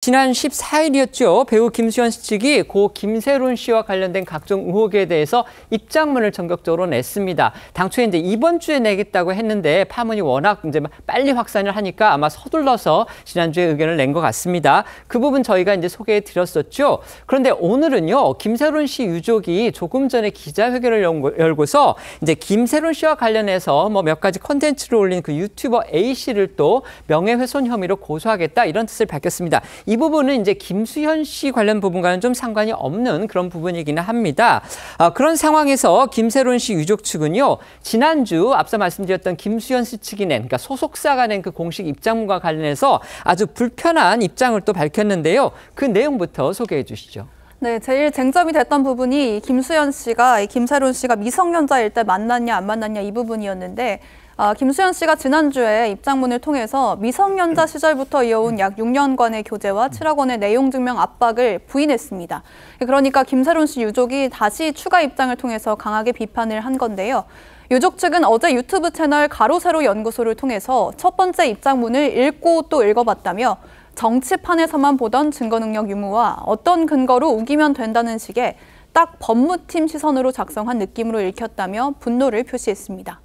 지난 14일이었죠. 배우 김수현 씨 측이 고 김세론 씨와 관련된 각종 의혹에 대해서 입장문을 전격적으로 냈습니다. 당초에 이제 이번 주에 내겠다고 했는데 파문이 워낙 이제 빨리 확산을 하니까 아마 서둘러서 지난주에 의견을 낸 것 같습니다. 그 부분 저희가 이제 소개해 드렸었죠. 그런데 오늘은요, 김세론 씨 유족이 조금 전에 기자회견을 열고서 이제 김세론 씨와 관련해서 뭐 몇 가지 콘텐츠를 올린 그 유튜버 A 씨를 또 명예훼손 혐의로 고소하겠다 이런 뜻을 밝혔습니다. 이 부분은 이제 김수현 씨 관련 부분과는 좀 상관이 없는 그런 부분이기는 합니다. 그런 상황에서 김세론 씨 유족 측은요, 지난주 앞서 말씀드렸던 김수현 씨 측이 낸, 그러니까 소속사가 낸 그 공식 입장문과 관련해서 아주 불편한 입장을 또 밝혔는데요. 그 내용부터 소개해 주시죠. 네, 제일 쟁점이 됐던 부분이 김수현 씨가 김세론 씨가 미성년자일 때 만났냐 안 만났냐 이 부분이었는데, 김수현 씨가 지난주에 입장문을 통해서 미성년자 시절부터 이어온 약 6년간의 교제와 7억 원의 내용 증명 압박을 부인했습니다. 그러니까 김세론 씨 유족이 다시 추가 입장을 통해서 강하게 비판을 한 건데요. 유족 측은 어제 유튜브 채널 가로세로 연구소를 통해서 첫 번째 입장문을 읽고 또 읽어봤다며, 정치판에서만 보던 증거능력 유무와 어떤 근거로 우기면 된다는 식의 딱 법무팀 시선으로 작성한 느낌으로 읽혔다며 분노를 표시했습니다.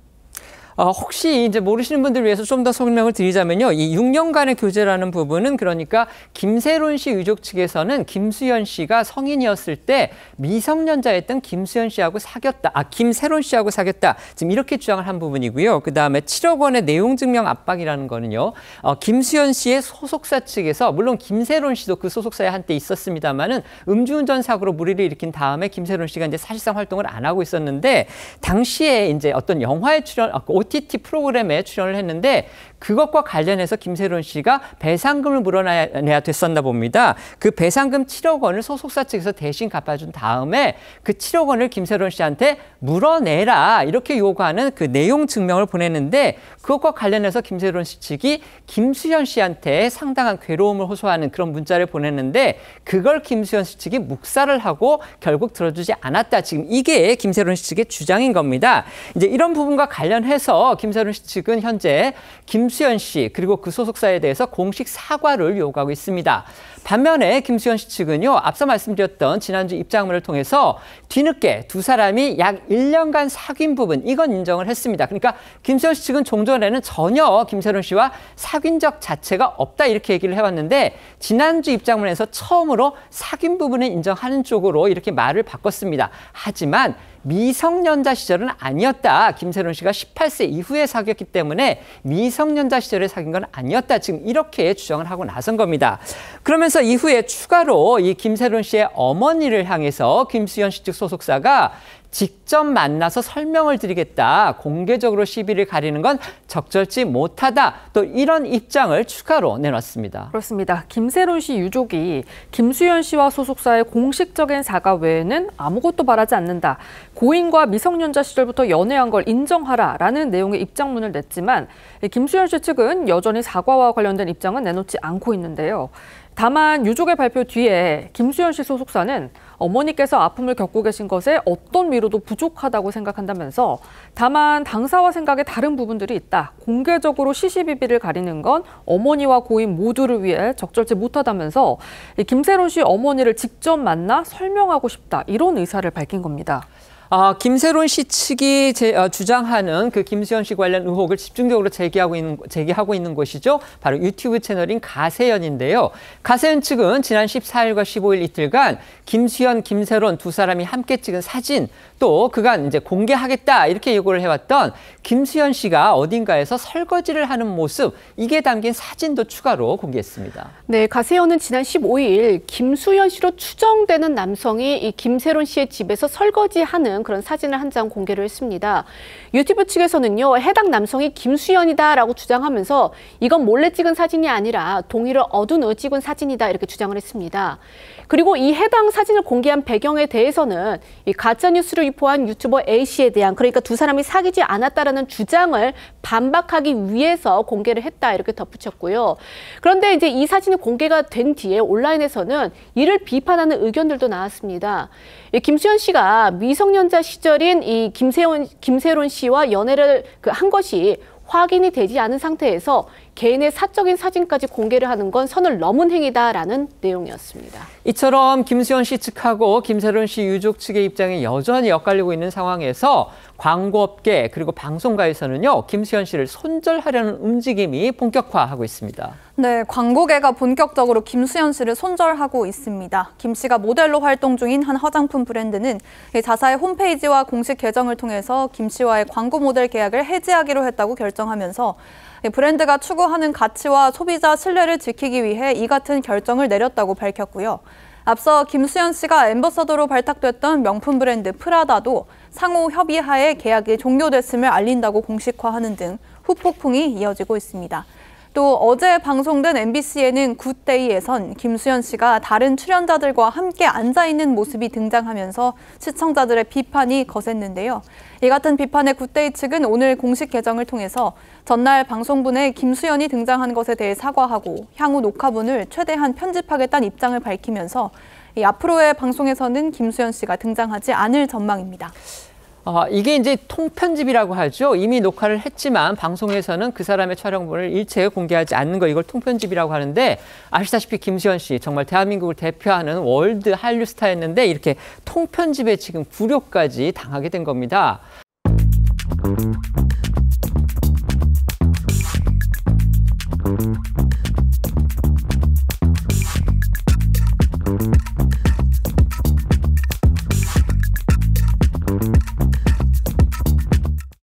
혹시 이제 모르시는 분들을 위해서 좀 더 설명을 드리자면요. 이 6년간의 교제라는 부분은 그러니까 김세론 씨 유족 측에서는 김수현 씨가 성인이었을 때 미성년자였던 김수현 씨하고 사귀었다. 김세론 씨하고 사귀었다. 지금 이렇게 주장을 한 부분이고요. 그다음에 7억 원의 내용 증명 압박이라는 거는요. 김수현 씨의 소속사 측에서, 물론 김세론 씨도 그 소속사에 한때 있었습니다만은 음주운전 사고로 물의를 일으킨 다음에 김세론 씨가 이제 사실상 활동을 안 하고 있었는데, 당시에 이제 어떤 영화에 출연, OTT 프로그램에 출연을 했는데 그것과 관련해서 김세론 씨가 배상금을 물어내야 됐었나 봅니다. 그 배상금 7억 원을 소속사 측에서 대신 갚아준 다음에 그 7억 원을 김세론 씨한테 물어내라 이렇게 요구하는 그 내용 증명을 보냈는데, 그것과 관련해서 김세론 씨 측이 김수현 씨한테 상당한 괴로움을 호소하는 그런 문자를 보냈는데, 그걸 김수현 씨 측이 묵살을 하고 결국 들어주지 않았다. 지금 이게 김세론 씨 측의 주장인 겁니다. 이제 이런 부분과 관련해서 김세론 씨 측은 현재 김수현 씨 그리고 그 소속사에 대해서 공식 사과를 요구하고 있습니다. 반면에 김수현 씨 측은요, 앞서 말씀드렸던 지난주 입장문을 통해서 뒤늦게 두 사람이 약 1년간 사귄 부분, 이건 인정을 했습니다. 그러니까 김수현 씨 측은 종전에는 전혀 김세론 씨와 사귄 적 자체가 없다 이렇게 얘기를 해왔는데, 지난주 입장문에서 처음으로 사귄 부분을 인정하는 쪽으로 이렇게 말을 바꿨습니다. 하지만 미성년자 시절은 아니었다. 김세론 씨가 18세 이후에 사귀었기 때문에 미성년자 시절에 사귄 건 아니었다. 지금 이렇게 주장을 하고 나선 겁니다. 그러면서 이후에 추가로 이 김세론 씨의 어머니를 향해서 김수현 씨 측 소속사가 직접 만나서 설명을 드리겠다. 공개적으로 시비를 가리는 건 적절치 못하다. 또 이런 입장을 추가로 내놨습니다. 그렇습니다. 김세론 씨 유족이 김수현 씨와 소속사의 공식적인 사과 외에는 아무것도 바라지 않는다. 고인과 미성년자 시절부터 연애한 걸 인정하라라는 내용의 입장문을 냈지만, 김수현 씨 측은 여전히 사과와 관련된 입장은 내놓지 않고 있는데요. 다만 유족의 발표 뒤에 김수현 씨 소속사는 어머니께서 아픔을 겪고 계신 것에 어떤 위로도 부족하다고 생각한다면서, 다만 당사와 생각에 다른 부분들이 있다. 공개적으로 시시비비를 가리는 건 어머니와 고인 모두를 위해 적절치 못하다면서 김세론 씨 어머니를 직접 만나 설명하고 싶다. 이런 의사를 밝힌 겁니다. 김세론 씨 측이 주장하는 그 김수현 씨 관련 의혹을 집중적으로 제기하고 있는 곳이죠. 바로 유튜브 채널인 가세연인데요. 가세연 측은 지난 14일과 15일 이틀간 김수현, 김세론 두 사람이 함께 찍은 사진, 또 그간 이제 공개하겠다 이렇게 요구를 해왔던 김수현 씨가 어딘가에서 설거지를 하는 모습, 이게 담긴 사진도 추가로 공개했습니다. 네, 가세연은 지난 15일 김수현 씨로 추정되는 남성이 이 김세론 씨의 집에서 설거지하는 그런 사진을 한 장 공개를 했습니다. 유튜브 측에서는요, 해당 남성이 김수현이다라고 주장하면서 이건 몰래 찍은 사진이 아니라 동의를 얻은 후 찍은 사진이다 이렇게 주장을 했습니다. 그리고 이 해당 사진을 공개한 배경에 대해서는 이 가짜뉴스를 유포한 유튜버 A씨에 대한, 그러니까 두 사람이 사귀지 않았다라는 주장을 반박하기 위해서 공개를 했다 이렇게 덧붙였고요. 그런데 이제 이 사진이 공개가 된 뒤에 온라인에서는 이를 비판하는 의견들도 나왔습니다. 김수현 씨가 미성년자 시절인 이 김세론 씨와 연애를 한 것이 확인이 되지 않은 상태에서 개인의 사적인 사진까지 공개를 하는 건 선을 넘은 행위다라는 내용이었습니다. 이처럼 김수현 씨 측하고 김세론 씨 유족 측의 입장이 여전히 엇갈리고 있는 상황에서 광고업계 그리고 방송가에서는요, 김수현 씨를 손절하려는 움직임이 본격화하고 있습니다. 네, 광고계가 본격적으로 김수현 씨를 손절하고 있습니다. 김 씨가 모델로 활동 중인 한 화장품 브랜드는 자사의 홈페이지와 공식 계정을 통해서 김 씨와의 광고 모델 계약을 해지하기로 했다고 결정하면서 브랜드가 추구하는 가치와 소비자 신뢰를 지키기 위해 이 같은 결정을 내렸다고 밝혔고요. 앞서 김수현 씨가 앰버서더로 발탁됐던 명품 브랜드 프라다도 상호 협의하에 계약이 종료됐음을 알린다고 공식화하는 등 후폭풍이 이어지고 있습니다. 또 어제 방송된 MBC 예능 굿데이에선 김수현 씨가 다른 출연자들과 함께 앉아있는 모습이 등장하면서 시청자들의 비판이 거셌는데요. 이 같은 비판에 굿데이 측은 오늘 공식 계정을 통해서 전날 방송분에 김수현이 등장한 것에 대해 사과하고 향후 녹화분을 최대한 편집하겠다는 입장을 밝히면서 앞으로의 방송에서는 김수현 씨가 등장하지 않을 전망입니다. 이게 이제 통편집이라고 하죠. 이미 녹화를 했지만 방송에서는 그 사람의 촬영본을 일체 공개하지 않는 거, 이걸 통편집이라고 하는데, 아시다시피 김수현 씨 정말 대한민국을 대표하는 월드 한류 스타였는데 이렇게 통편집에 지금 굴욕까지 당하게 된 겁니다.